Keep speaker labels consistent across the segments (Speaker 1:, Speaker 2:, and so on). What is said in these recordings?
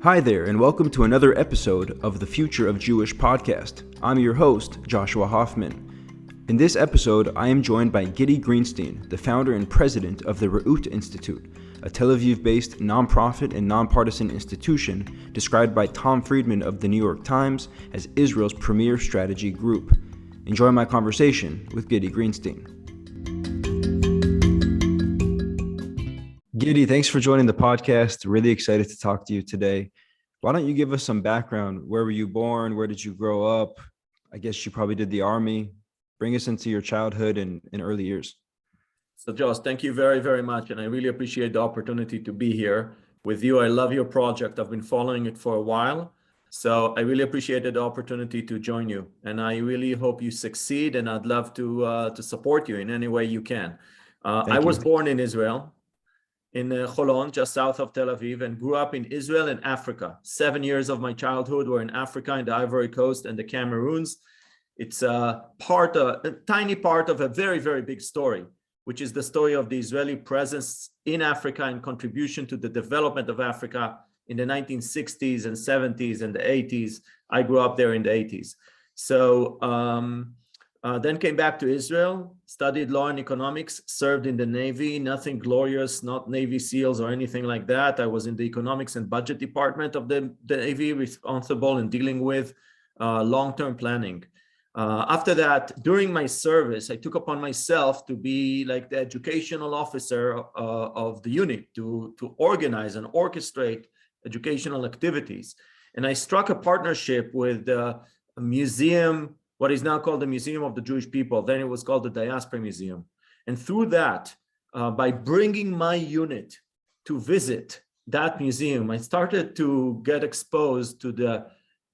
Speaker 1: Hi there, and welcome to another episode of the Future of Jewish podcast. I'm your host, Joshua Hoffman. In this episode, I am joined by Gidi Grinstein, the founder and president of the Reut Institute, a Tel Aviv-based nonprofit and nonpartisan institution described by Tom Friedman of the New York Times as Israel's premier strategy group. Enjoy my conversation with Gidi Grinstein. Gidi, thanks for joining the podcast. Really excited to talk to you today. Why don't you give us some background? Where were you born? Where did you grow up? I guess you probably did the army. Bring us into your childhood and early years.
Speaker 2: So Josh, thank you very, very much. And I really appreciate the opportunity to be here with you. I love your project. I've been following it for a while. So I really appreciated the opportunity to join you. And I really hope you succeed. And I'd love to support you in any way you can. I was born in Israel, in Holon, just south of Tel Aviv, and grew up in Israel and Africa. 7 years of my childhood were in Africa, in the Ivory Coast and the Cameroons. It's a tiny part of a very, very big story, which is the story of the Israeli presence in Africa and contribution to the development of Africa in the 1960s and 70s and the 80s. I grew up there in the 80s. So then came back to Israel, studied law and economics, served in the Navy, nothing glorious, not Navy SEALs or anything like that. I was in the economics and budget department of the Navy, responsible in dealing with long-term planning. After that, during my service, I took upon myself to be like the educational officer of the unit, to organize and orchestrate educational activities. And I struck a partnership with a museum, what is now called the Museum of the Jewish People. Then it was called the Diaspora Museum. And through that, by bringing my unit to visit that museum, I started to get exposed to the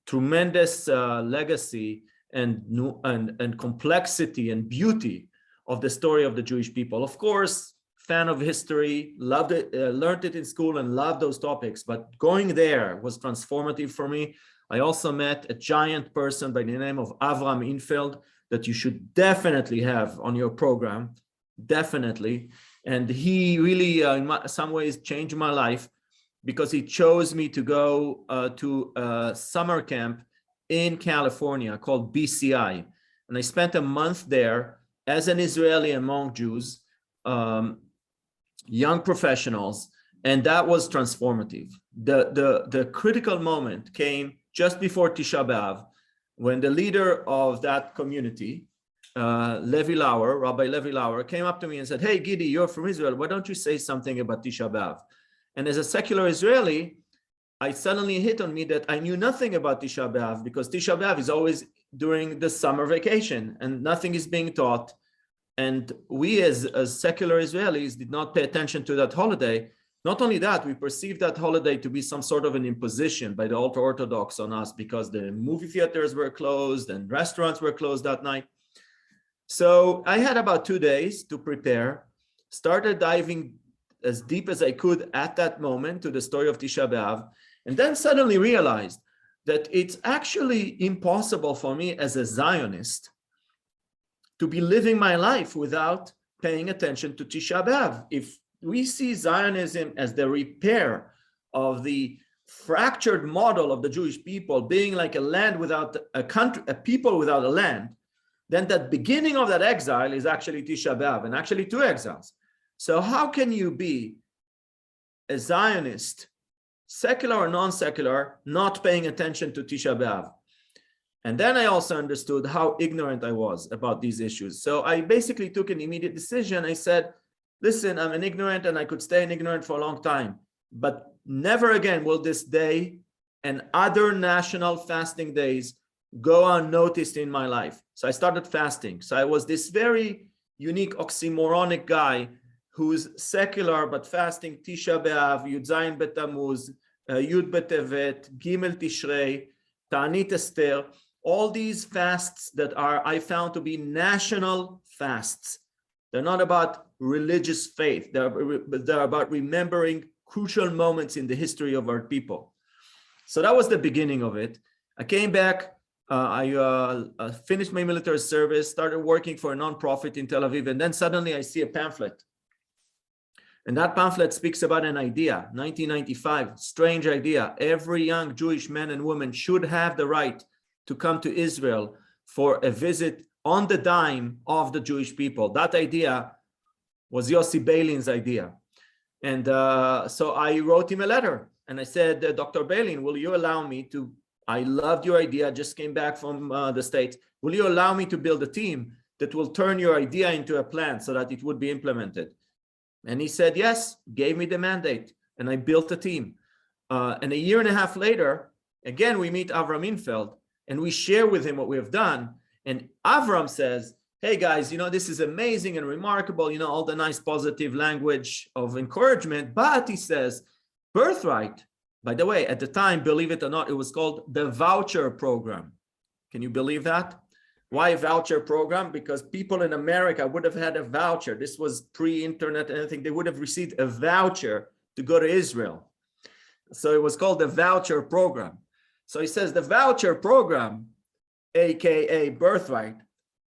Speaker 2: tremendous legacy and complexity and beauty of the story of the Jewish people. Of course, fan of history, loved it, learned it in school and loved those topics, but going there was transformative for me. I also met a giant person by the name of Avram Infeld that you should definitely have on your program, definitely. And he really, in some ways, changed my life because he chose me to go to a summer camp in California called BCI. And I spent a month there as an Israeli among Jews, young professionals, and that was transformative. The critical moment came just before Tisha B'Av, when the leader of that community, Rabbi Levi Lauer, came up to me and said, "Hey, Gidi, you're from Israel. Why don't you say something about Tisha B'Av?" And as a secular Israeli, I suddenly hit on me that I knew nothing about Tisha B'Av because Tisha B'Av is always during the summer vacation and nothing is being taught. And we as secular Israelis did not pay attention to that holiday. Not only that, we perceived that holiday to be some sort of an imposition by the ultra-Orthodox on us because the movie theaters were closed and restaurants were closed that night. So I had about 2 days to prepare, started diving as deep as I could at that moment to the story of Tisha B'Av, and then suddenly realized that it's actually impossible for me as a Zionist to be living my life without paying attention to Tisha B'Av. If we see Zionism as the repair of the fractured model of the Jewish people being like a land without a country, a people without a land, then the beginning of that exile is actually Tisha B'Av, and actually 2 exiles. So how can you be a Zionist, secular or non-secular, not paying attention to Tisha B'Av? And then I also understood how ignorant I was about these issues. So I basically took an immediate decision. I said, listen, I'm an ignorant and I could stay an ignorant for a long time, but never again will this day and other national fasting days go unnoticed in my life. So I started fasting. So I was this very unique oxymoronic guy who's secular, but fasting Tisha B'Av, Yud Zayin B'Tammuz, Yud B'Tevet, Gimel Tishrei, Ta'anit Esther, all these fasts that I found to be national fasts. They're not about religious faith. They're about remembering crucial moments in the history of our people. So that was the beginning of it. I came back. I finished my military service, started working for a nonprofit in Tel Aviv, and then suddenly I see a pamphlet And that pamphlet speaks about an idea, 1995, strange idea. Every young Jewish man and woman should have the right to come to Israel for a visit on the dime of the Jewish people. That idea was Yossi Beilin's idea. And so I wrote him a letter and I said, Dr. Beilin, will you allow me to, I loved your idea, just came back from the States. Will you allow me to build a team that will turn your idea into a plan so that it would be implemented? And he said, yes, gave me the mandate, and I built a team. And a year and a half later, again, we meet Avram Infeld, and we share with him what we have done. And Avram says, hey guys, this is amazing and remarkable, all the nice positive language of encouragement. But he says, Birthright, by the way, at the time, believe it or not, it was called the voucher program. Can you believe that? Why voucher program? Because people in America would have had a voucher. This was pre-internet and anything. They would have received a voucher to go to Israel. So it was called the voucher program. So he says the voucher program, AKA Birthright,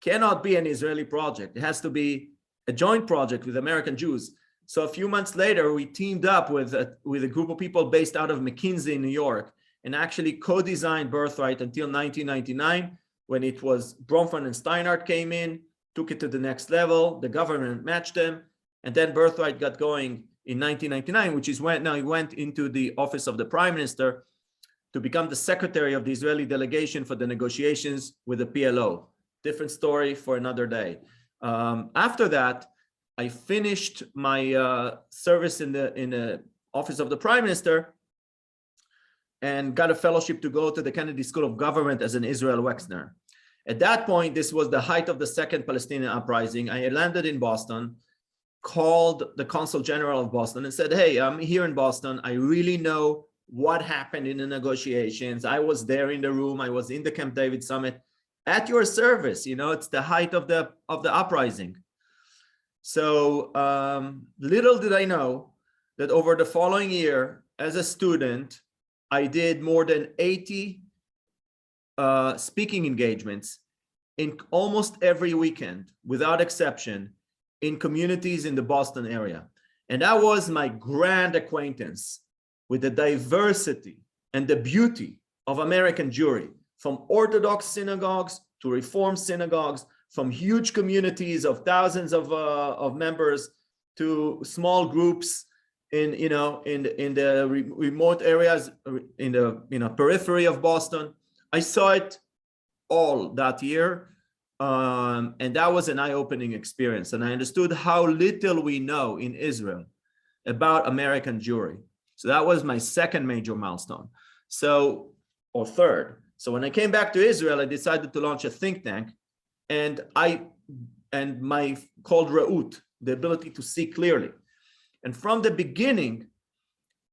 Speaker 2: cannot be an Israeli project. It has to be a joint project with American Jews. So a few months later, we teamed up with a group of people based out of McKinsey in New York and actually co-designed Birthright until 1999. When it was Bronfman and Steinhardt came in, took it to the next level, the government matched them, and then Birthright got going in 1999, which is when now he went into the office of the Prime Minister to become the secretary of the Israeli delegation for the negotiations with the PLO. Different story for another day. After that, I finished my service in the office of the Prime Minister and got a fellowship to go to the Kennedy School of Government as an Israel Wexner. At that point, this was the height of the second Palestinian uprising. I had landed in Boston, called the Consul General of Boston and said, hey, I'm here in Boston. I really know what happened in the negotiations. I was there in the room. I was in the Camp David summit at your service. It's the height of the uprising. So little did I know that over the following year, as a student, I did more than 80 speaking engagements in almost every weekend, without exception, in communities in the Boston area. And that was my grand acquaintance with the diversity and the beauty of American Jewry, from Orthodox synagogues to Reform synagogues, from huge communities of thousands of members to small groups in the remote areas, in the periphery of Boston. I saw it all that year, and that was an eye-opening experience. And I understood how little we know in Israel about American Jewry. So that was my second major milestone. Or third. So when I came back to Israel, I decided to launch a think tank, and called Reut, the ability to see clearly. And from the beginning,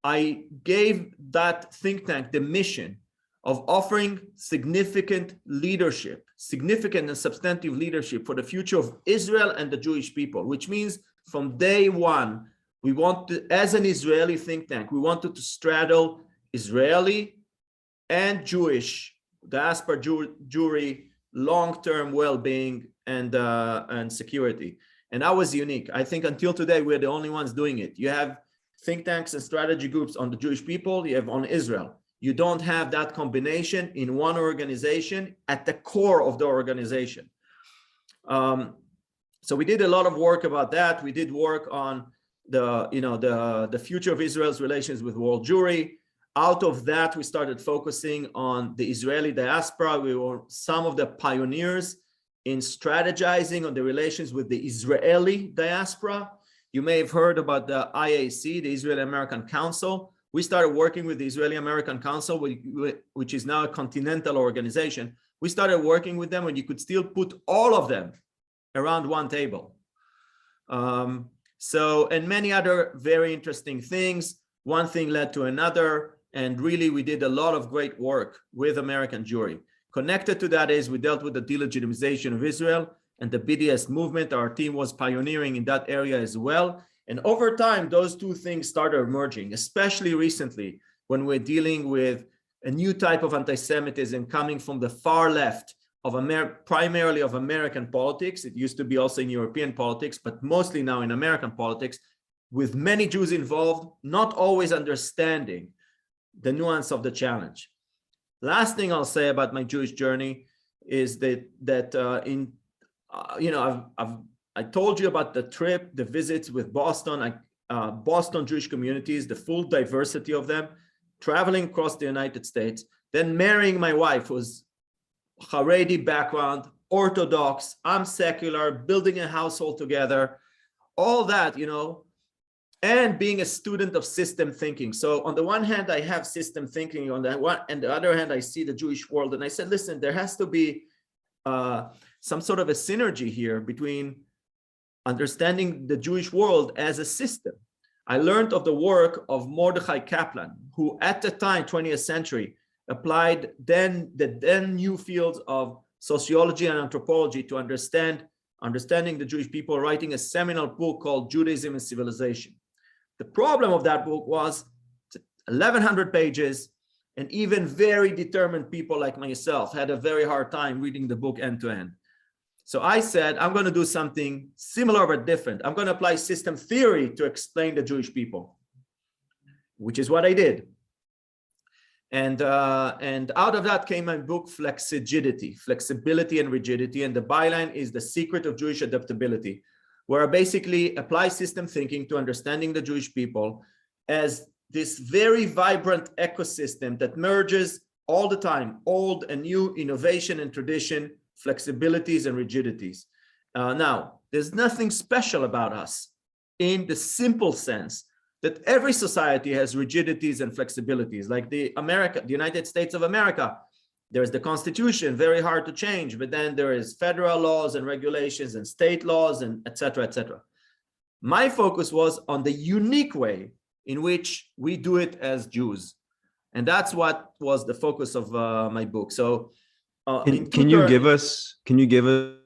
Speaker 2: I gave that think tank the mission of offering significant and substantive leadership for the future of Israel and the Jewish people, which means from day one, we want to, as an Israeli think tank, we wanted to straddle Israeli and Jewish diaspora Jewry long-term well-being and security. And that was unique. I think until today, we're the only ones doing it. You have think tanks and strategy groups on the Jewish people, you have on Israel. You don't have that combination in one organization at the core of the organization. So we did a lot of work about that. We did work on the future of Israel's relations with world Jewry. Out of that, we started focusing on the Israeli diaspora. We were some of the pioneers in strategizing on the relations with the Israeli diaspora. You may have heard about the IAC, the Israeli American Council. We started working with the Israeli American Council, which is now a continental organization. We started working with them when you could still put all of them around one table. And many other very interesting things. One thing led to another. And really, we did a lot of great work with American Jewry. Connected to that is we dealt with the delegitimization of Israel and the BDS movement. Our team was pioneering in that area as well. And over time, those two things started emerging, especially recently when we're dealing with a new type of anti-Semitism coming from the far left of primarily of American politics. It used to be also in European politics, but mostly now in American politics, with many Jews involved, not always understanding the nuance of the challenge. Last thing I'll say about my Jewish journey is that I told you about the trip, the visits with Boston, Boston Jewish communities, the full diversity of them, traveling across the United States, then marrying my wife, who's Haredi background, Orthodox, I'm secular, building a household together, all that, and being a student of system thinking. So on the one hand, I have system thinking, on the one, and the other hand, I see the Jewish world. And I said, listen, there has to be some sort of a synergy here between understanding the Jewish world as a system. I learned of the work of Mordechai Kaplan, who at the time, 20th century, applied the new fields of sociology and anthropology to understanding the Jewish people, writing a seminal book called Judaism and Civilization. The problem of that book was 1,100 pages, and even very determined people like myself had a very hard time reading the book end to end. So I said, I'm going to do something similar but different. I'm going to apply system theory to explain the Jewish people, which is what I did. And out of that came my book, Flexigidity, Flexibility and Rigidity. And the byline is The Secret of Jewish Adaptability, where I basically apply system thinking to understanding the Jewish people as this very vibrant ecosystem that merges all the time, old and new, innovation and tradition, flexibilities and rigidities. Now, there's nothing special about us in the simple sense that every society has rigidities and flexibilities, like the United States of America. There's the Constitution, very hard to change, but then there is federal laws and regulations and state laws and et cetera, et cetera. My focus was on the unique way in which we do it as Jews. And that's what was the focus of my book. So
Speaker 1: can you give us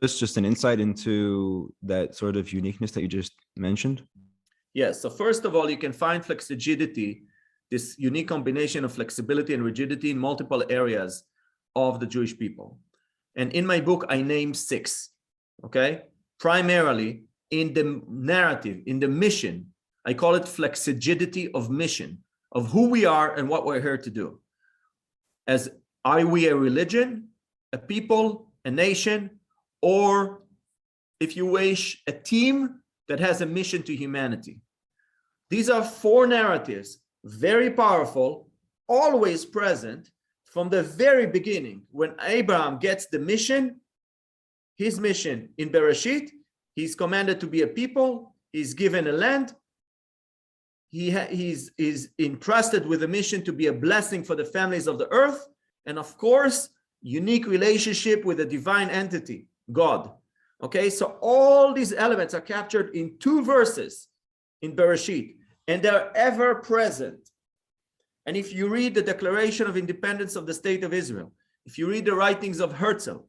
Speaker 1: just an insight into that sort of uniqueness that you just mentioned?
Speaker 2: Yes. So first of all, you can find flexigidity, this unique combination of flexibility and rigidity in multiple areas of the Jewish people. And in my book, I name 6, okay? Primarily in the narrative, in the mission, I call it flexigidity of mission, of who we are and what we're here to do. Are we a religion, a people, a nation, or if you wish, a team that has a mission to humanity? These are 4 narratives, very powerful, always present from the very beginning. When Abraham gets the mission, his mission in Bereshit, he's commanded to be a people, he's given a land, he's entrusted with a mission to be a blessing for the families of the earth, and of course, unique relationship with a divine entity, God. Okay, so all these elements are captured in 2 verses in Bereshit, and they're ever present. And if you read the Declaration of Independence of the State of Israel, if you read the writings of Herzl,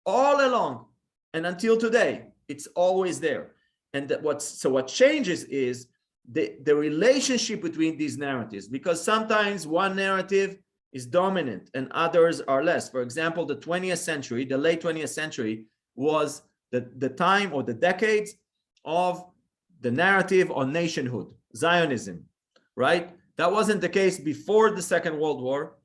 Speaker 2: all along and until today, it's always there. And what changes is the relationship between these narratives, because sometimes one narrative is dominant and others are less. For example, the 20th century, the late 20th century was the time or the decades of the narrative on nationhood, Zionism, right? That wasn't the case before the Second World War.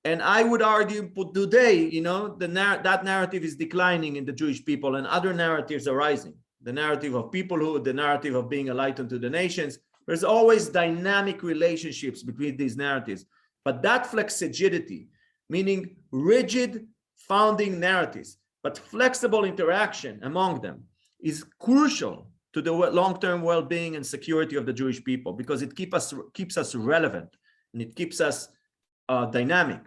Speaker 2: And I would argue today, that narrative is declining in the Jewish people and other narratives are rising. The narrative of peoplehood, the narrative of being a light unto the nations. There's always dynamic relationships between these narratives. But that flexigidity, meaning rigid founding narratives, but flexible interaction among them, is crucial to the long-term well-being and security of the Jewish people, because it keeps us relevant and it keeps us dynamic.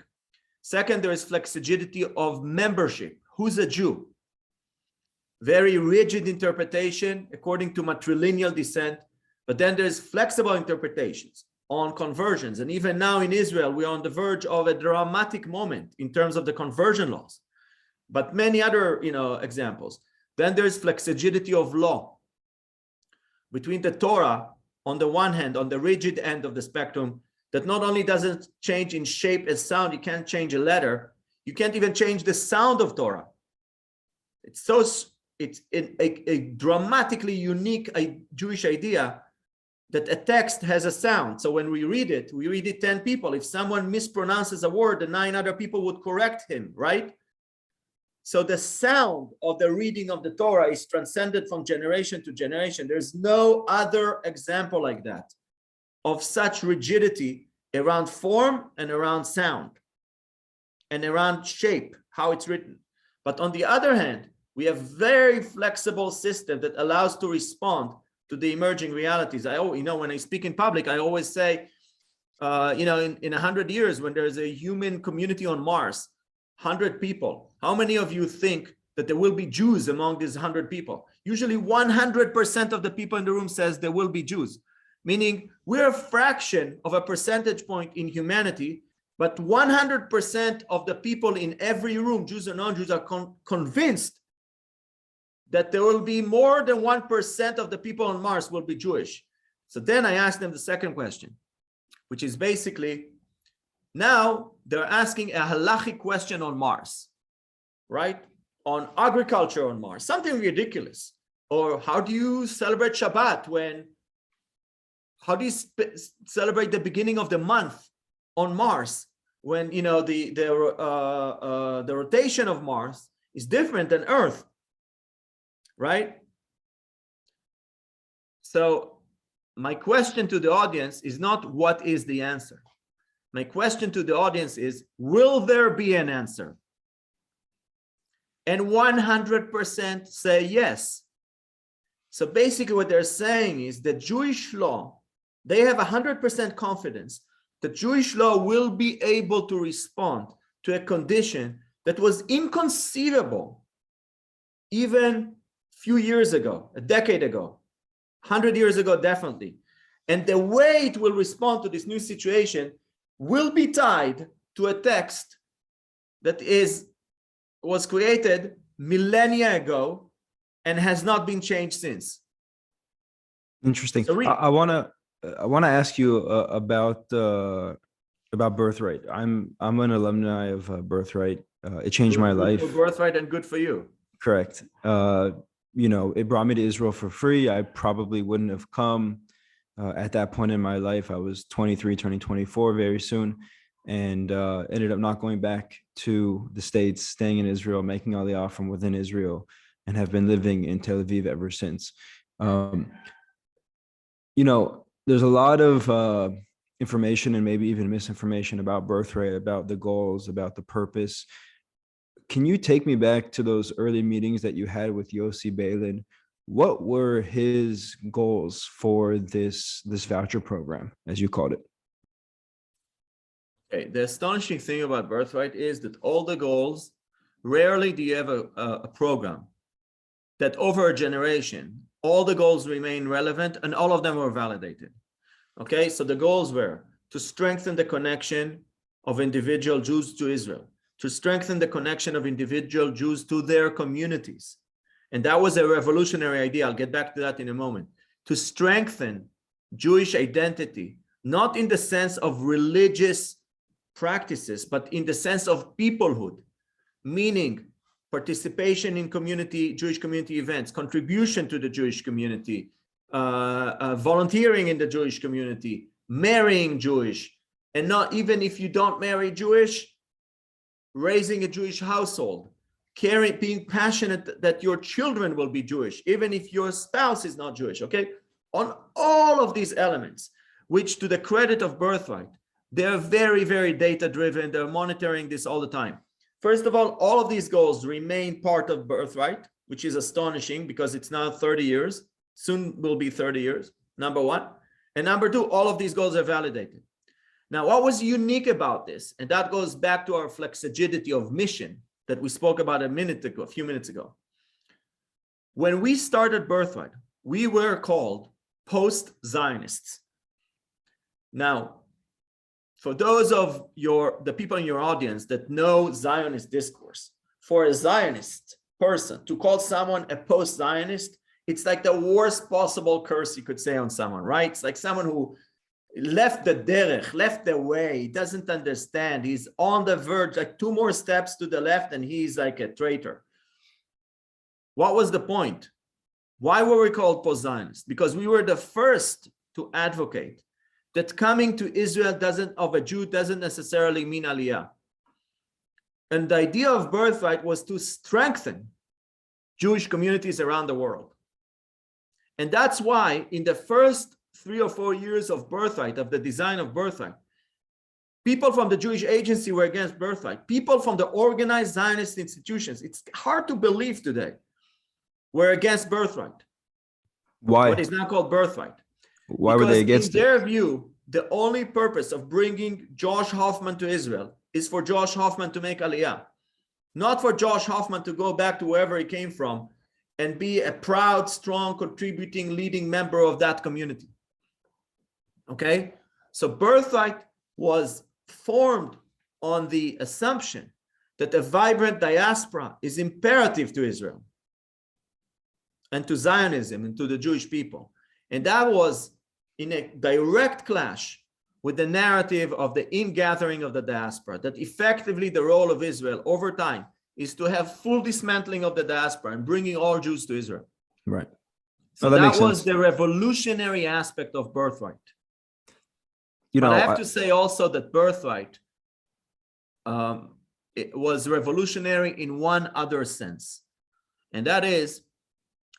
Speaker 2: Second, there is flexigidity of membership. Who's a Jew? Very rigid interpretation according to matrilineal descent, but then there's flexible interpretations on conversions. And even now in Israel, we are on the verge of a dramatic moment in terms of the conversion laws, but many other examples. Then there's flexigidity of law. Between the Torah, on the one hand, on the rigid end of the spectrum, that not only doesn't change in shape and sound, you can't change a letter, you can't even change the sound of Torah. It's a dramatically unique Jewish idea that a text has a sound. So when we read it 10 people. If someone mispronounces a word, the 9 other people would correct him, right? So the sound of the reading of the Torah is transcended from generation to generation. There's no other example like that, of such rigidity around form and around sound and around shape, how it's written. But on the other hand, we have very flexible system that allows to respond to the emerging realities. When I speak in public, I always say, in 100 years, when there's a human community on Mars, 100 people, how many of you think that there will be Jews among these 100 people? Usually 100% of the people in the room says there will be Jews, meaning we're a fraction of a percentage point in humanity, but 100% of the people in every room, Jews or non-Jews, are convinced that there will be more than 1% of the people on Mars will be Jewish. So then I asked them the second question, which is basically, now they're asking a halachic question on Mars, right? On agriculture on Mars, something ridiculous. Or how do you celebrate Shabbat how do you celebrate the beginning of the month on Mars when, the rotation of Mars is different than Earth, right? So my question to the audience is not what is the answer. My question to the audience is, will there be an answer? And 100% say yes. So basically what they're saying is that Jewish law, they have 100% confidence that Jewish law will be able to respond to a condition that was inconceivable even a few years ago, a decade ago, 100 years ago, definitely. And the way it will respond to this new situation will be tied to a text that was created millennia ago and has not been changed since.
Speaker 1: Interesting. So I want to ask you about Birthright. I'm an alumni of Birthright. It changed my life.
Speaker 2: Good for Birthright and good for you.
Speaker 1: Correct. It brought me to Israel for free. I probably wouldn't have come at that point in my life. I was 23, turning 24 very soon, and ended up not going back to the States, staying in Israel, making Aliyah from within Israel, and have been living in Tel Aviv ever since. There's a lot of information and maybe even misinformation about Birthright, about the goals, about the purpose. Can you take me back to those early meetings that you had with Yossi Beilin? What were his goals for this voucher program, as you called it?
Speaker 2: Okay, the astonishing thing about Birthright is that all the goals, rarely do you have a program that over a generation, all the goals remain relevant and all of them were validated. Okay, so the goals were to strengthen the connection of individual Jews to Israel, to strengthen the connection of individual Jews to their communities. And that was a revolutionary idea. I'll get back to that in a moment. To strengthen Jewish identity, not in the sense of religious practices, but in the sense of peoplehood, meaning participation in Jewish community events, contribution to the Jewish community, volunteering in the Jewish community, marrying Jewish, and not even if you don't marry Jewish, raising a Jewish household, being passionate that your children will be Jewish, even if your spouse is not Jewish, okay? On all of these elements, which to the credit of Birthright, they're very, very data-driven. They're monitoring this all the time. First of all of these goals remain part of Birthright, which is astonishing because it's now 30 years. Soon will be 30 years, number one. And number two, all of these goals are validated. Now, what was unique about this, and that goes back to our flexigidity of mission that we spoke about a few minutes ago. When we started Birthright, we were called post-Zionists. Now, for those of the people in your audience that know Zionist discourse, for a Zionist person to call someone a post-Zionist, it's like the worst possible curse you could say on someone, right? It's like someone who left the derech, left the way, doesn't understand. He's on the verge, like 2 more steps to the left, and he's like a traitor. What was the point? Why were we called post-Zionists? Because we were the first to advocate that coming to Israel of a Jew doesn't necessarily mean Aliyah. And the idea of Birthright was to strengthen Jewish communities around the world. And that's why in the first 3 or 4 years of Birthright, of the design of Birthright, people from the Jewish Agency were against Birthright. People from the organized Zionist institutions, it's hard to believe today, were against Birthright.
Speaker 1: Why?
Speaker 2: What is now called Birthright.
Speaker 1: Why were they against it?
Speaker 2: In their view, the only purpose of bringing Josh Hoffman to Israel is for Josh Hoffman to make Aliyah, not for Josh Hoffman to go back to wherever he came from and be a proud, strong, contributing, leading member of that community. Okay? So Birthright was formed on the assumption that a vibrant diaspora is imperative to Israel and to Zionism and to the Jewish people. And that was in a direct clash with the narrative of the ingathering of the diaspora, that effectively the role of Israel over time is to have full dismantling of the diaspora and bringing all Jews to Israel.
Speaker 1: Right.
Speaker 2: So that was the revolutionary aspect of Birthright. You know, but I have to say also that Birthright it was revolutionary in one other sense. And that is,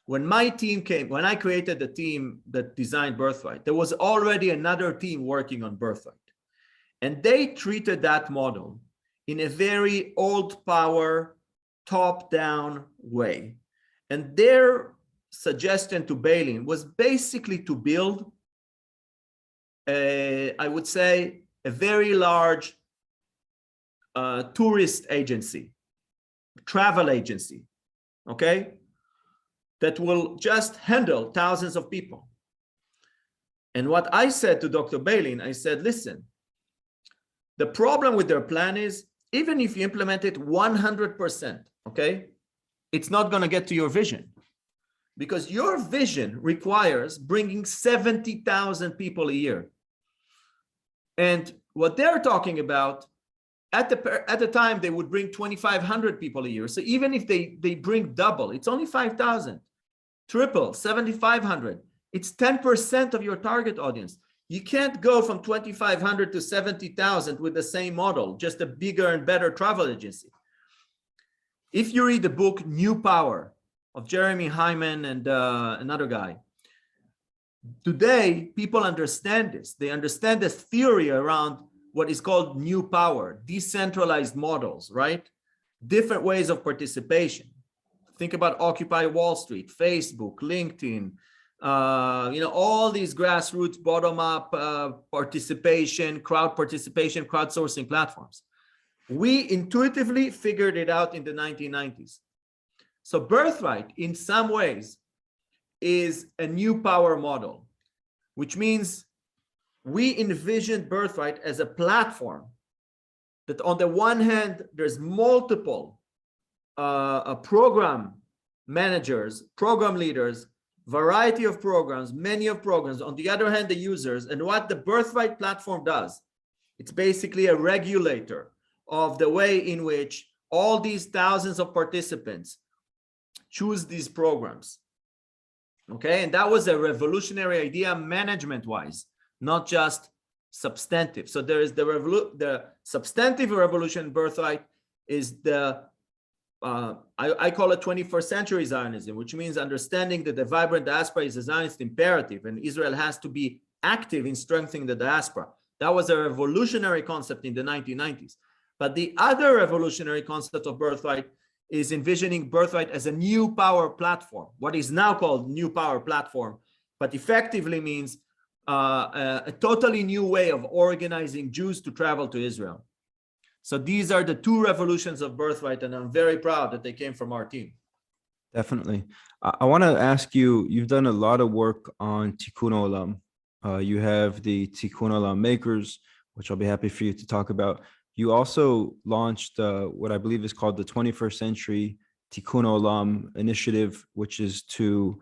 Speaker 2: when my team came, when I created the team that designed Birthright, there was already another team working on Birthright. And they treated that model in a very old power, top-down way. And their suggestion to Balin was basically to build, I would say, a very large tourist agency, travel agency, okay? That will just handle thousands of people. And what I said to Dr. Balin, I said, listen, the problem with their plan is, even if you implement it 100%, okay, it's not going to get to your vision. Because your vision requires bringing 70,000 people a year. And what they're talking about, at the time, they would bring 2,500 people a year. So even if they bring double, it's only 5,000. Triple, 7,500. It's 10% of your target audience. You can't go from 2,500 to 70,000 with the same model, just a bigger and better travel agency. If you read the book New Power of Jeremy Hyman and another guy, today people understand this. They understand the theory around what is called new power, decentralized models, right? Different ways of participation. Think about Occupy Wall Street, Facebook, LinkedIn, all these grassroots, bottom-up participation, crowdsourcing platforms. We intuitively figured it out in the 1990s. So Birthright, in some ways, is a new power model, which means we envisioned Birthright as a platform that on the one hand, there's multiple program managers, program leaders, variety of programs, many of programs. On the other hand, the users. And what the Birthright platform does, it's basically a regulator of the way in which all these thousands of participants choose these programs. Okay, and that was a revolutionary idea management-wise, not just substantive. So there is the substantive revolution. Birthright is the I call it 21st century Zionism, which means understanding that the vibrant diaspora is a Zionist imperative and Israel has to be active in strengthening the diaspora. That was a revolutionary concept in the 1990s. But the other revolutionary concept of Birthright is envisioning Birthright as a new power platform, what is now called new power platform, but effectively means a totally new way of organizing Jews to travel to Israel. So these are the two revolutions of Birthright, and I'm very proud that they came from our team.
Speaker 1: Definitely. I want to ask you, you've done a lot of work on Tikkun Olam. You have the Tikkun Olam makers, which I'll be happy for you to talk about. You also launched what I believe is called the 21st Century Tikkun Olam initiative, which is to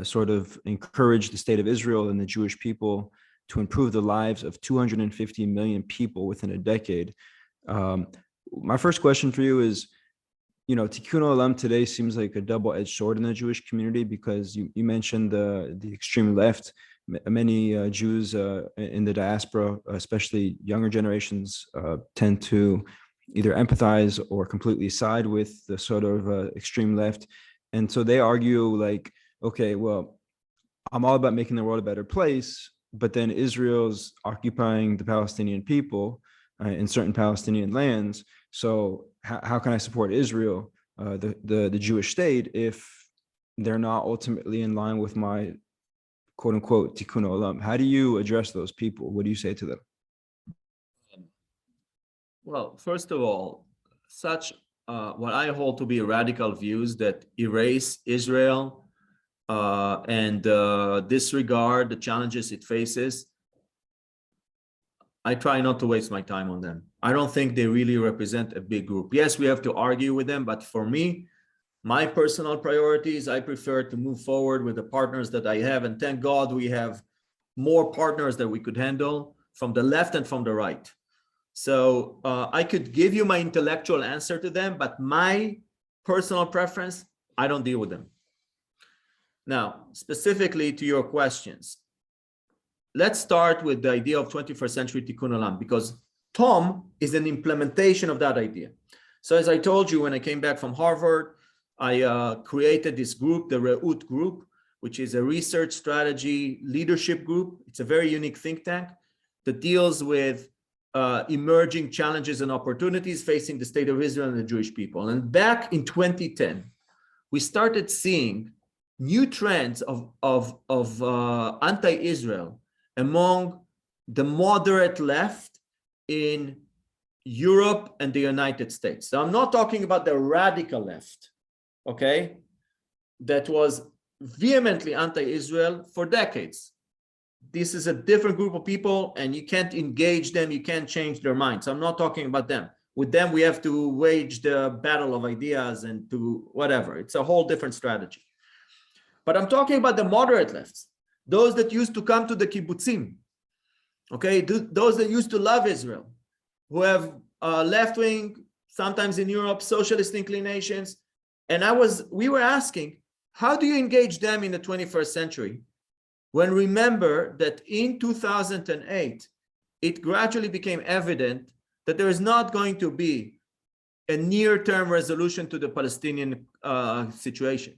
Speaker 1: sort of encourage the state of Israel and the Jewish people to improve the lives of 250 million people within a decade. My first question for you is, Tikkun Olam today seems like a double-edged sword in the Jewish community, because you mentioned the extreme left many Jews in the diaspora, especially younger generations, tend to either empathize or completely side with the sort of extreme left. And so they argue like, okay, well, I'm all about making the world a better place, but then Israel's occupying the Palestinian people in certain Palestinian lands. So how can I support Israel, the Jewish state, if they're not ultimately in line with my quote unquote tikkun olam? How do you address those people? What do you say to them?
Speaker 2: Well, first of all, such what I hold to be radical views that erase Israel and disregard the challenges it faces, I try not to waste my time on them. I don't think they really represent a big group. Yes, we have to argue with them, but for me, my personal priorities, I prefer to move forward with the partners that I have. And thank God we have more partners that we could handle from the left and from the right. So I could give you my intellectual answer to them, but my personal preference, I don't deal with them. Now, specifically to your questions, let's start with the idea of 21st century tikkun olam, because Tom is an implementation of that idea. So as I told you, when I came back from Harvard, I created this group, the Reut group, which is a research strategy leadership group. It's a very unique think tank that deals with emerging challenges and opportunities facing the state of Israel and the Jewish people. And back in 2010, we started seeing new trends of anti-Israel among the moderate left in Europe and the United States. So I'm not talking about the radical left, okay, that was vehemently anti-Israel for decades. This is a different group of people and you can't engage them, you can't change their minds. So I'm not talking about them. With them, we have to wage the battle of ideas and to whatever. It's a whole different strategy. But I'm talking about the moderate lefts, those that used to come to the kibbutzim, okay, those that used to love Israel, who have left-wing, sometimes in Europe, socialist inclinations. And we were asking, how do you engage them in the 21st century? When remember that in 2008, it gradually became evident that there is not going to be a near-term resolution to the Palestinian situation.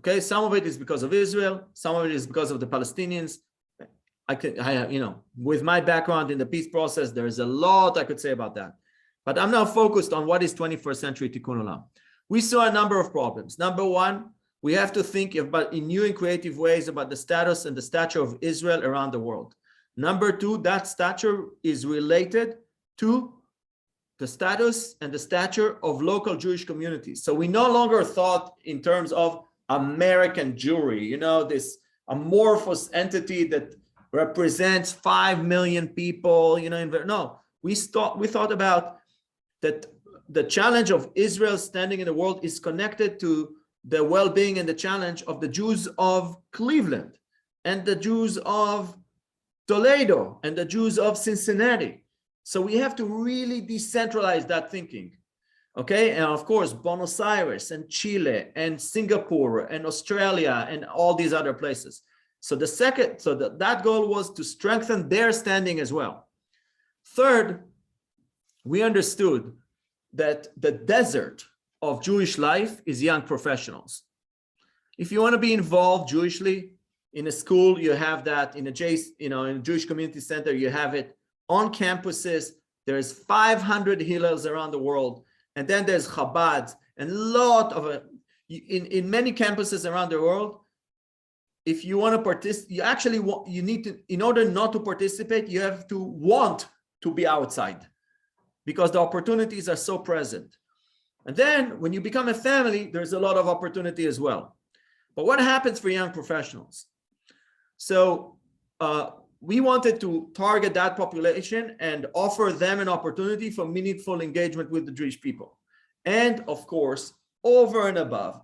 Speaker 2: Okay, some of it is because of Israel, some of it is because of the Palestinians. With my background in the peace process, there is a lot I could say about that. But I'm now focused on what is 21st century tikkun olam. We saw a number of problems. Number one, we have to think about in new and creative ways about the status and the stature of Israel around the world. Number two, that stature is related to the status and the stature of local Jewish communities. So we no longer thought in terms of American Jewry, this amorphous entity that represents 5 million people, no, we thought about that the challenge of Israel standing in the world is connected to the well-being and the challenge of the Jews of Cleveland and the Jews of Toledo and the Jews of Cincinnati. So we have to really decentralize that thinking. Okay, and of course, Buenos Aires and Chile and Singapore and Australia and all these other places. So that goal was to strengthen their standing as well. Third, we understood that the desert of Jewish life is young professionals. If you want to be involved Jewishly in a school, you have that. In a Jewish community center, you have it. On campuses, there's 500 Hillels around the world. And then there's Chabad and a lot of in many campuses around the world. If you want to participate, you need to, in order not to participate, you have to want to be outside because the opportunities are so present. And then when you become a family, there's a lot of opportunity as well. But what happens for young professionals? So we wanted to target that population and offer them an opportunity for meaningful engagement with the Jewish people. And of course, over and above,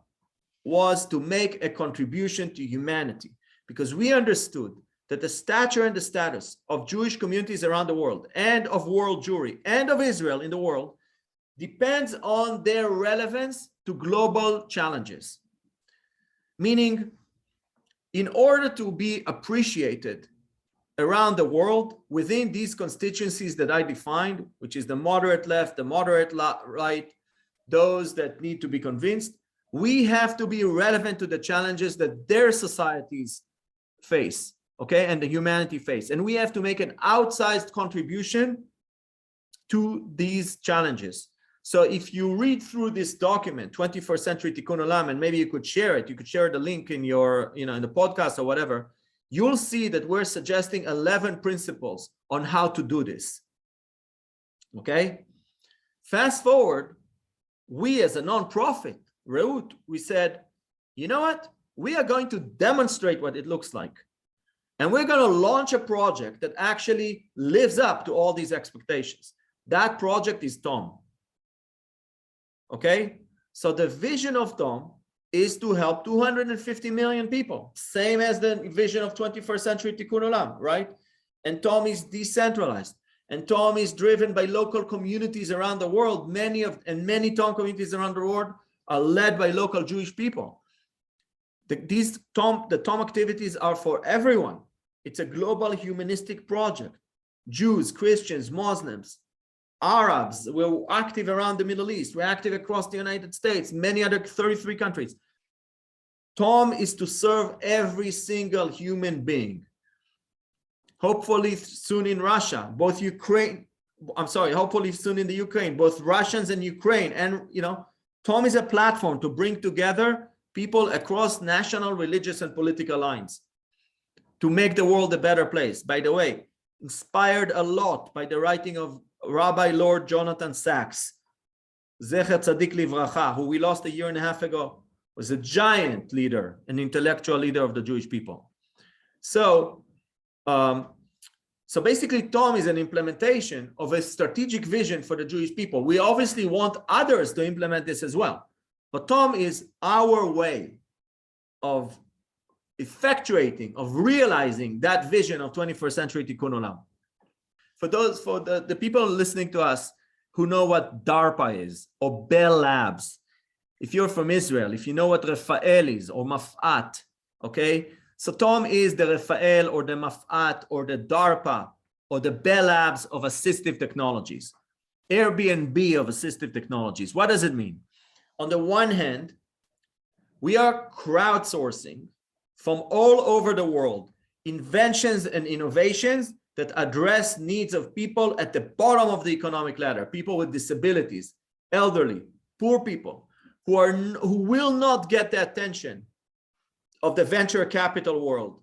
Speaker 2: was to make a contribution to humanity, because we understood that the stature and the status of Jewish communities around the world and of world Jewry and of Israel in the world depends on their relevance to global challenges. Meaning, in order to be appreciated around the world within these constituencies that I defined, which is the moderate left, the moderate right, those that need to be convinced, we have to be relevant to the challenges that their societies face, okay, and the humanity face. And we have to make an outsized contribution to these challenges. So if you read through this document, 21st Century Tikkun Olam, and maybe you could share the link in your, in the podcast or whatever, you'll see that we're suggesting 11 principles on how to do this. Okay? Fast forward, we as a nonprofit, Reut, we said, you know what? We are going to demonstrate what it looks like. And we're going to launch a project that actually lives up to all these expectations. That project is Tom. Okay? So the vision of Tom is to help 250 million people, same as the vision of 21st Century Tikkun Olam, right? And Tom is decentralized, and Tom is driven by local communities around the world. Many Tom communities around the world are led by local Jewish people. The Tom activities are for everyone. It's a global humanistic project. Jews, Christians, Muslims, Arabs, we're active around the Middle East, we're active across the United States, many other 33 countries. Tom is to serve every single human being. Hopefully soon in Russia, hopefully soon in the Ukraine, both Russians and Ukraine. And, Tom is a platform to bring together people across national, religious, and political lines to make the world a better place. By the way, inspired a lot by the writing of Rabbi Lord Jonathan Sachs, Zecher Tzadik Livracha, who we lost a year and a half ago, was a giant leader, an intellectual leader of the Jewish people. So basically, Tom is an implementation of a strategic vision for the Jewish people. We obviously want others to implement this as well. But Tom is our way of effectuating, of realizing that vision of 21st Century Tikkun Olam. For the people listening to us who know what DARPA is, or Bell Labs, if you're from Israel, if you know what Rafael is, or Maf'at, okay? So Tom is the Rafael, or the Maf'at, or the DARPA, or the Bell Labs of assistive technologies, Airbnb of assistive technologies. What does it mean? On the one hand, we are crowdsourcing from all over the world inventions and innovations that address needs of people at the bottom of the economic ladder, people with disabilities, elderly, poor people, who will not get the attention of the venture capital world,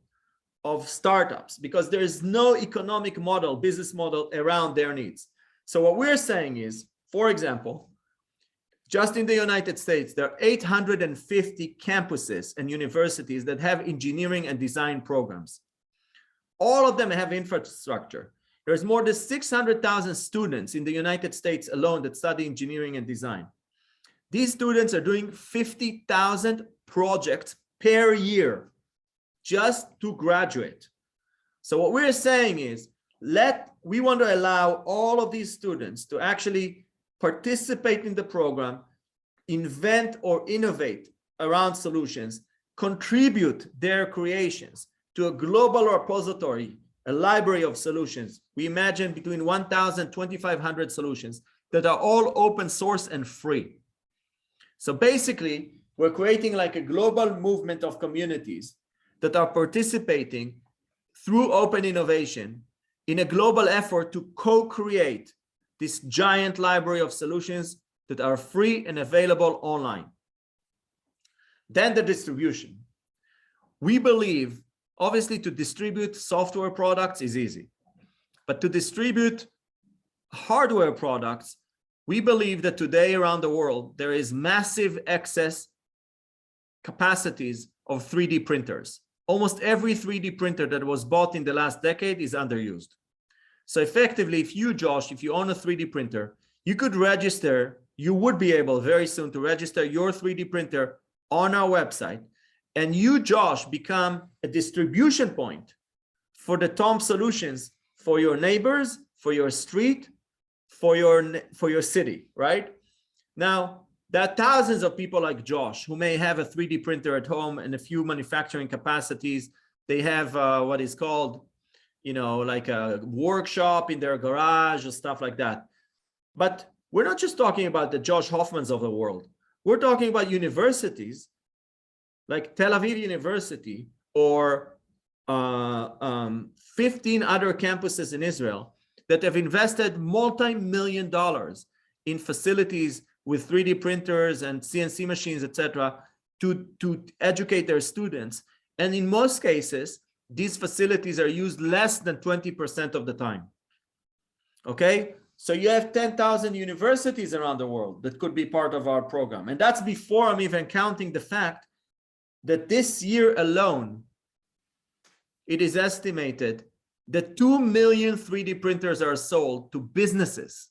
Speaker 2: of startups, because there is no economic model, business model around their needs. So what we're saying is, for example, just in the United States, there are 850 campuses and universities that have engineering and design programs. All of them have infrastructure. There's more than 600,000 students in the United States alone that study engineering and design. These students are doing 50,000 projects per year just to graduate. So what we're saying is, we want to allow all of these students to actually participate in the program, invent or innovate around solutions, contribute their creations to a global repository, a library of solutions. We imagine between 1,000 and 2,500 solutions that are all open source and free. So basically, we're creating like a global movement of communities that are participating through open innovation in a global effort to co-create this giant library of solutions that are free and available online. Then the distribution. We believe, obviously, to distribute software products is easy, but to distribute hardware products, we believe that today around the world, there is massive excess capacities of 3D printers. Almost every 3D printer that was bought in the last decade is underused. So effectively, if you, Josh, if you own a 3D printer, you would be able very soon to register your 3D printer on our website. And you, Josh, become a distribution point for the Tom solutions for your neighbors, for your street, for your city, right? Now, There are thousands of people like Josh who may have a 3D printer at home and a few manufacturing capacities. They have what is called, like a workshop in their garage or stuff like that. But we're not just talking about the Josh Hoffmans of the world. We're talking about universities like Tel-Aviv University or 15 other campuses in Israel that have invested multi-million dollars in facilities with 3D printers and CNC machines, etc., to educate their students. And in most cases, these facilities are used less than 20% of the time. Okay? So you have 10,000 universities around the world that could be part of our program. And that's before I'm even counting the fact that this year alone, it is estimated that 2 million 3D printers are sold to businesses.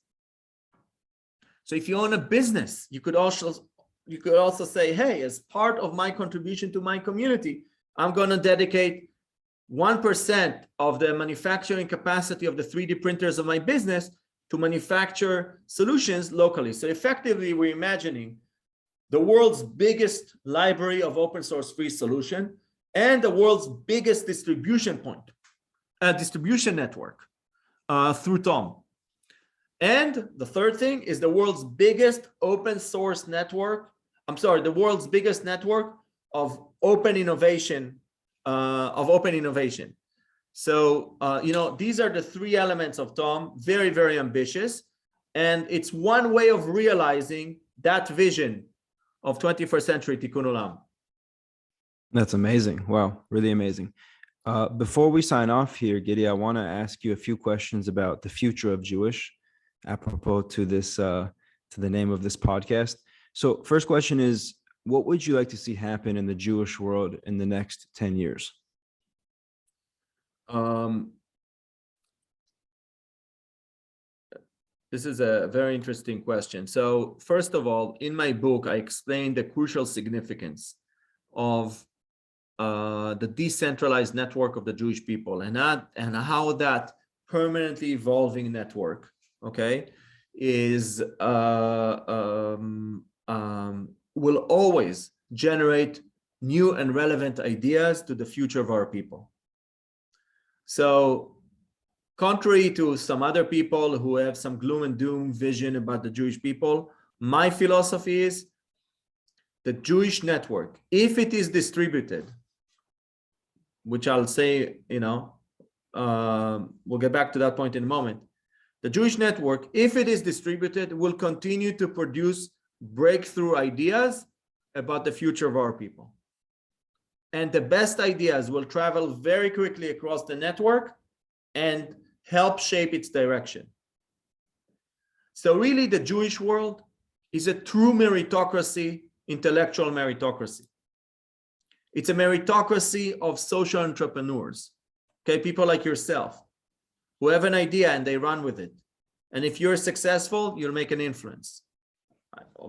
Speaker 2: So if you own a business, you could also say, hey, as part of my contribution to my community, I'm going to dedicate 1% of the manufacturing capacity of the 3D printers of my business to manufacture solutions locally. So effectively, we're imagining the world's biggest library of open source free solution and the world's biggest distribution network through Tom. And the third thing is the world's biggest open source network. The world's biggest network of open innovation. So, these are the three elements of Tom, very, very ambitious. And it's one way of realizing that vision of 21st century Tikkun Olam.
Speaker 1: That's amazing. Wow, really amazing. Before we sign off here, Gidi, I want to ask you a few questions about the future of Jewish, apropos to this, to the name of this podcast. So first question is, what would you like to see happen in the Jewish world in the next 10 years?
Speaker 2: This is a very interesting question. So first of all, in my book, I explained the crucial significance of the decentralized network of the Jewish people and how that permanently evolving network, okay, is will always generate new and relevant ideas to the future of our people. So contrary to some other people who have some gloom and doom vision about the Jewish people, my philosophy is the Jewish network, if it is distributed, which I'll say, we'll get back to that point in a moment. The Jewish network, if it is distributed, will continue to produce breakthrough ideas about the future of our people. And the best ideas will travel very quickly across the network and help shape its direction. So really, the Jewish world is a true meritocracy, intellectual meritocracy. It's a meritocracy of social entrepreneurs, okay? People like yourself who have an idea and they run with it. And if you're successful, you'll make an influence.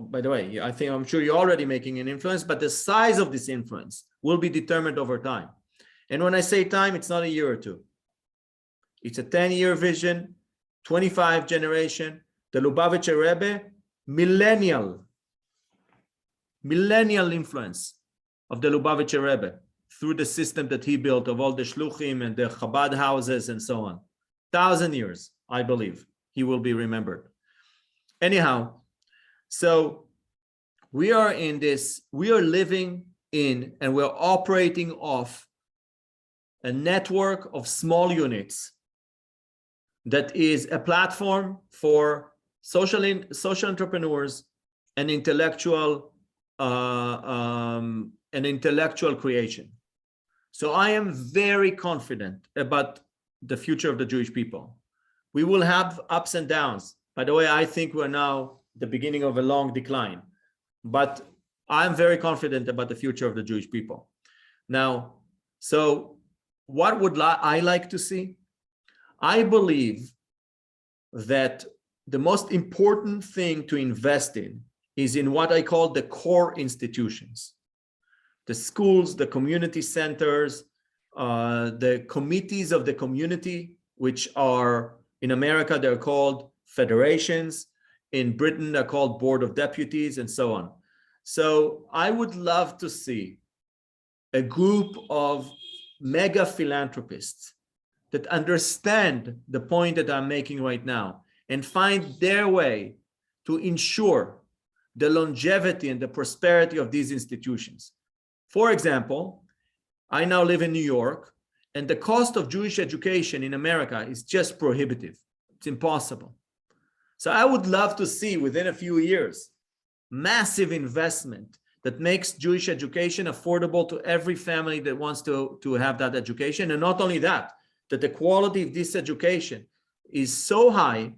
Speaker 2: By the way, I'm sure you're already making an influence, but the size of this influence will be determined over time. And when I say time, it's not a year or two. It's a 10-year vision, 25 generation. The Lubavitcher Rebbe, millennial influence of the Lubavitcher Rebbe through the system that he built of all the shluchim and the Chabad houses and so on. 1,000 years, I believe, he will be remembered. Anyhow, so we are living in and we're operating off a network of small units that is a platform for social entrepreneurs and intellectual creation. So I am very confident about the future of the Jewish people. We will have ups and downs. By the way, I think we're now the beginning of a long decline, but I'm very confident about the future of the Jewish people. Now, so what would I like to see? I believe that the most important thing to invest in is in what I call the core institutions. The schools, the community centers, the committees of the community, which are, in America, they're called federations. In Britain, they're called Board of Deputies and so on. So I would love to see a group of mega philanthropists that understand the point that I'm making right now and find their way to ensure the longevity and the prosperity of these institutions. For example, I now live in New York, and the cost of Jewish education in America is just prohibitive. It's impossible. So I would love to see within a few years, massive investment that makes Jewish education affordable to every family that wants to have that education. And not only that, that the quality of this education is so high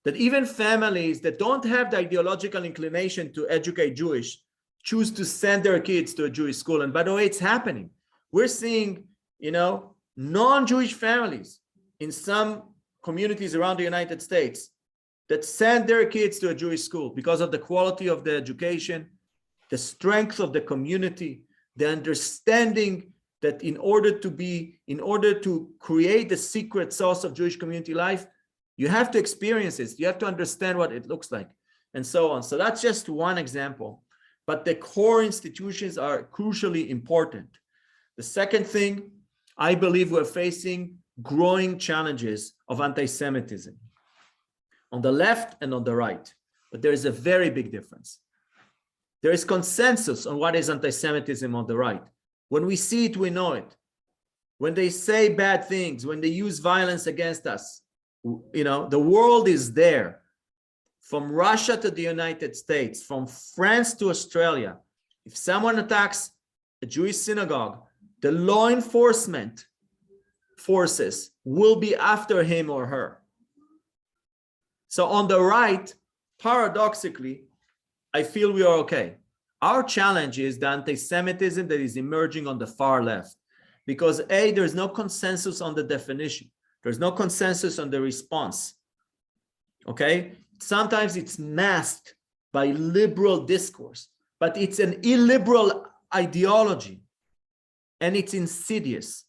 Speaker 2: that even families that don't have the ideological inclination to educate Jewish choose to send their kids to a Jewish school. And by the way, it's happening. We're seeing, non-Jewish families in some communities around the United States that send their kids to a Jewish school because of the quality of the education, the strength of the community, the understanding that in order to create the secret sauce of Jewish community life, you have to experience it. You have to understand what it looks like, and so on. So that's just one example. But the core institutions are crucially important. The second thing, I believe we're facing growing challenges of anti-Semitism on the left and on the right. But there is a very big difference. There is consensus on what is anti-Semitism on the right. When we see it, we know it. When they say bad things, when they use violence against us, the world is there. From Russia to the United States, from France to Australia, if someone attacks a Jewish synagogue, the law enforcement forces will be after him or her. So on the right, paradoxically, I feel we are okay. Our challenge is the anti-Semitism that is emerging on the far left, because A, there's no consensus on the definition. There's no consensus on the response. Okay? Sometimes it's masked by liberal discourse, but it's an illiberal ideology and it's insidious.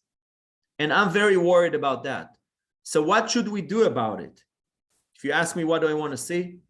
Speaker 2: And I'm very worried about that. So what should we do about it? If you ask me, what do I want to see?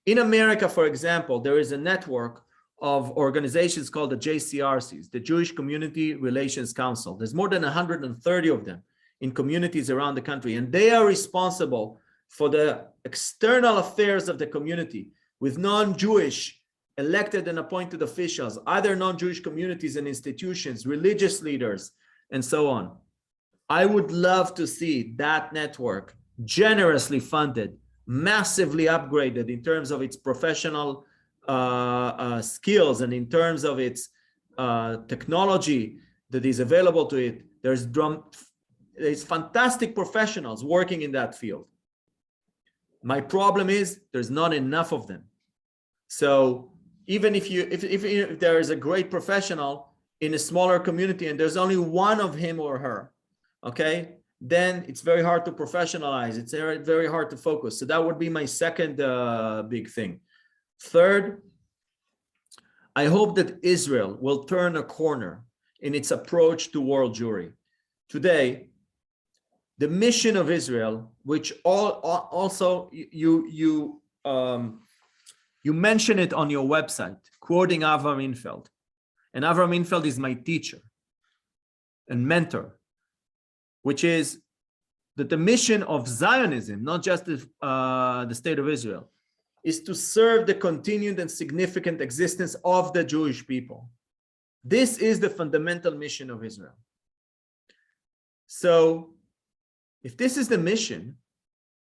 Speaker 2: In America, for example, there is a network of organizations called the JCRCs, the Jewish Community Relations Council. There's more than 130 of them in communities around the country, and they are responsible for the external affairs of the community with non-Jewish elected and appointed officials, other non-Jewish communities and institutions, religious leaders, and so on. I would love to see that network generously funded, massively upgraded in terms of its professional skills and in terms of its technology that is available to it. There's fantastic professionals working in that field. My problem is there's not enough of them. So even if there is a great professional in a smaller community and there's only one of him or her, okay, then it's very hard to professionalize. It's very hard to focus. So that would be my second big thing. Third, I hope that Israel will turn a corner in its approach to world Jewry. Today, the mission of Israel, which also you mention it on your website, quoting Avram Infeld. And Avram Infeld is my teacher and mentor, which is that the mission of Zionism, not just the state of Israel, is to serve the continued and significant existence of the Jewish people. This is the fundamental mission of Israel. So, if this is the mission,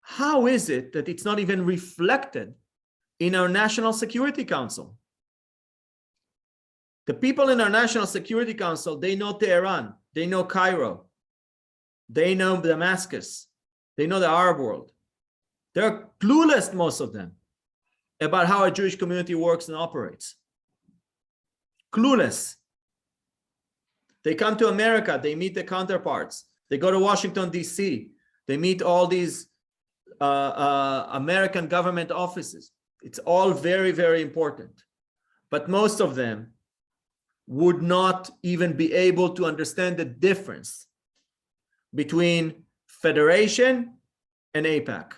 Speaker 2: how is it that it's not even reflected in our National Security Council? The people in our National Security Council, they know Tehran, they know Cairo, they know Damascus, they know the Arab world. They're clueless, most of them, about how a Jewish community works and operates. Clueless. They come to America, they meet their counterparts. They go to Washington, D.C. They meet all these American government offices. It's all very, very important. But most of them would not even be able to understand the difference between Federation and AIPAC.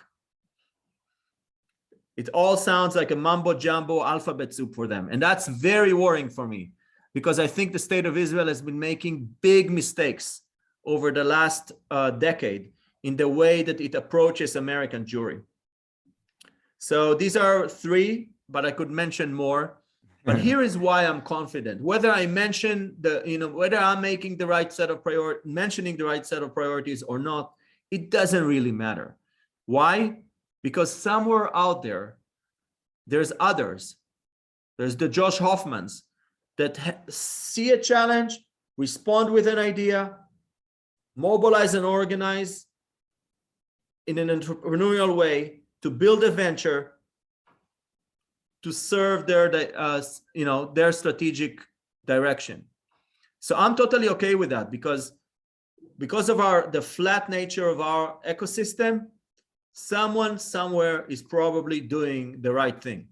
Speaker 2: It all sounds like a mumbo jumbo alphabet soup for them. And that's very worrying for me, because I think the state of Israel has been making big mistakes over the last decade in the way that it approaches American Jewry. So these are three, but I could mention more. But here is why I'm confident. Whether I mention whether I'm making the right set of mentioning the right set of priorities or not, it doesn't really matter. Why? Because somewhere out there, there's others. There's the Josh Hoffmans that see a challenge, respond with an idea, mobilize and organize in an entrepreneurial way to build a venture to serve their strategic direction. So I'm totally okay with that, because of the flat nature of our ecosystem, someone somewhere is probably doing the right thing.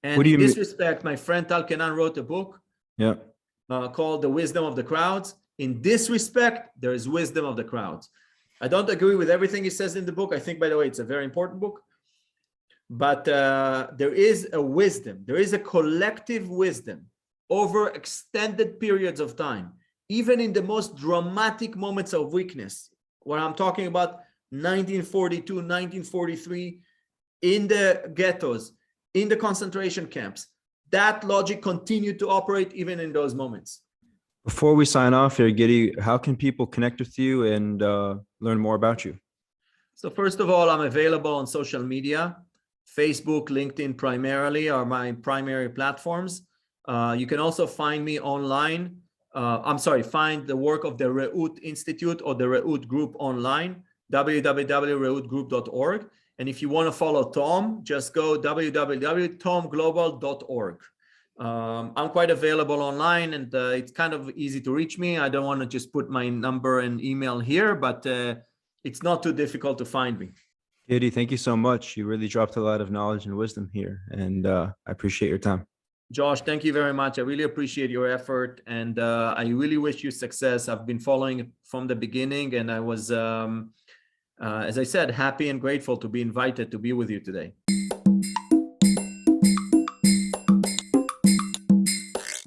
Speaker 2: And in this respect, my friend Tal Kenan wrote a book called The Wisdom of the Crowds. In this respect, there is wisdom of the crowds. I don't agree with everything he says in the book. I think, by the way, it's a very important book. But there is a wisdom. There is a collective wisdom over extended periods of time, even in the most dramatic moments of weakness, where I'm talking about 1942, 1943, in the ghettos, in the concentration camps. That logic continued to operate even in those moments.
Speaker 1: Before we sign off here, Gidi, how can people connect with you and learn more about you?
Speaker 2: So first of all, I'm available on social media. Facebook, LinkedIn primarily are my primary platforms. You can also find me online. Find the work of the Reut Institute or the Reut Group online, www.reutgroup.org. And if you want to follow Tom, just go www.tomglobal.org. I'm quite available online, and it's kind of easy to reach me. I don't want to just put my number and email here, but it's not too difficult to find me.
Speaker 1: Gidi, thank you so much. You really dropped a lot of knowledge and wisdom here, and I appreciate your time.
Speaker 2: Josh, thank you very much. I really appreciate your effort, and I really wish you success. I've been following it from the beginning, and I was, as I said, happy and grateful to be invited to be with you today.